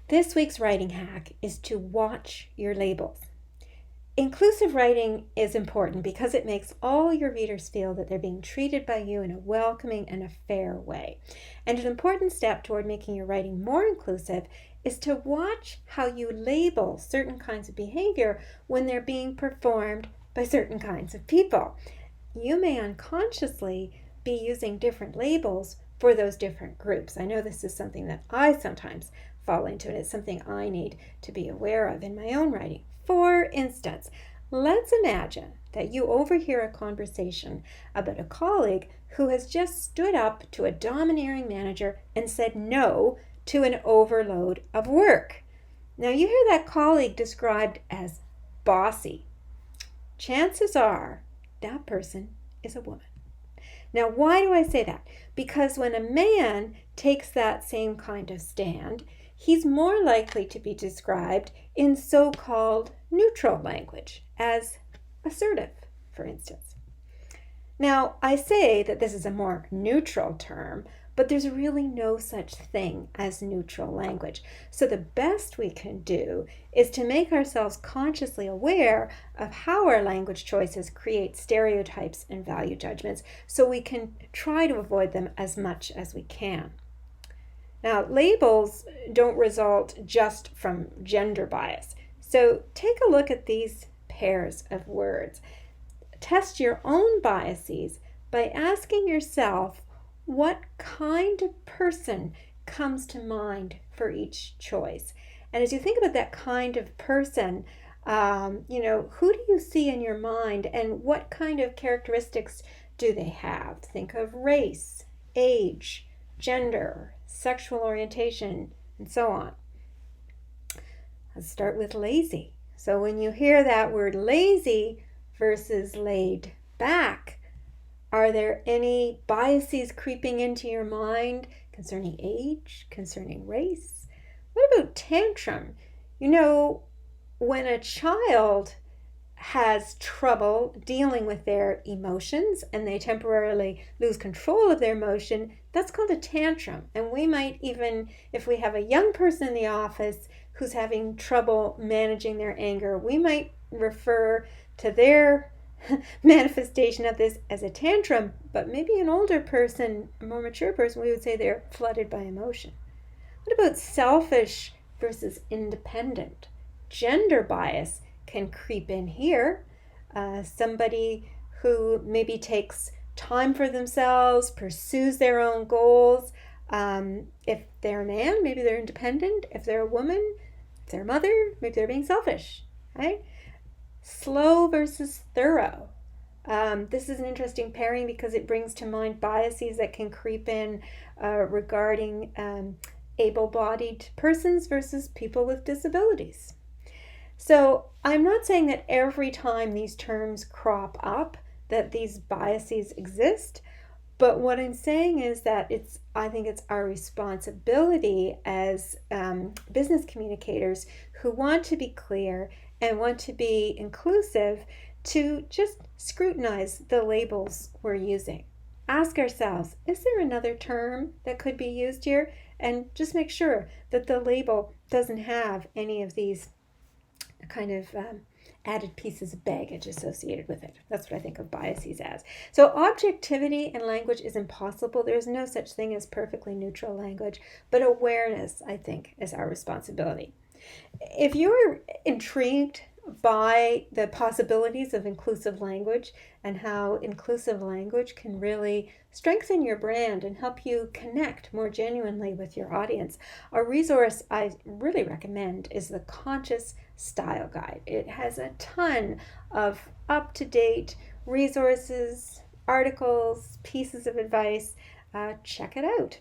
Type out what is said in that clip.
This week's writing hack is to watch your labels. Inclusive writing is important because it makes all your readers feel that they're being treated by you in a welcoming and a fair way. And an important step toward making your writing more inclusive is to watch how you label certain kinds of behavior when they're being performed by certain kinds of people. You may unconsciously be using different labels for those different groups. I know this is something that I sometimes fall into, and it's something I need to be aware of in my own writing. For instance, let's imagine that you overhear a conversation about a colleague who has just stood up to a domineering manager and said no to an overload of work. Now you hear that colleague described as bossy. Chances are that person is a woman. Now, why do I say that? Because when a man takes that same kind of stand, he's more likely to be described in so-called neutral language, as assertive, for instance. Now, I say that this is a more neutral term, but there's really no such thing as neutral language. So the best we can do is to make ourselves consciously aware of how our language choices create stereotypes and value judgments, so we can try to avoid them as much as we can. Now, labels don't result just from gender bias. So take a look at these pairs of words. Test your own biases by asking yourself what kind of person comes to mind for each choice. And as you think about that kind of person, who do you see in your mind and what kind of characteristics do they have? Think of race, age, gender, sexual orientation, and so on. Let's start with lazy. So when you hear that word lazy versus laid back, are there any biases creeping into your mind concerning age, concerning race? What about tantrum? When a child has trouble dealing with their emotions and they temporarily lose control of their emotion, that's called a tantrum. And we might even, if we have a young person in the office who's having trouble managing their anger, we might refer to their manifestation of this as a tantrum, but maybe an older person, a more mature person, we would say they're flooded by emotion. What about selfish versus independent? Gender bias can creep in here. Somebody who maybe takes time for themselves, pursues their own goals. If they're a man, maybe they're independent. If they're a woman, if they're a mother, maybe they're being selfish, right? Slow versus thorough. This is an interesting pairing because it brings to mind biases that can creep in regarding able-bodied persons versus people with disabilities. So I'm not saying that every time these terms crop up that these biases exist, but what I'm saying is that I think it's our responsibility as business communicators who want to be clear and want to be inclusive to just scrutinize the labels we're using. Ask ourselves, is there another term that could be used here? And just make sure that the label doesn't have any of these kind of added pieces of baggage associated with it. That's what I think of biases as. So objectivity in language is impossible. There's no such thing as perfectly neutral language, but awareness, I think, is our responsibility. If you're intrigued by the possibilities of inclusive language and how inclusive language can really strengthen your brand and help you connect more genuinely with your audience, a resource I really recommend is the Conscious Style Guide. It has a ton of up-to-date resources, articles, pieces of advice. Check it out.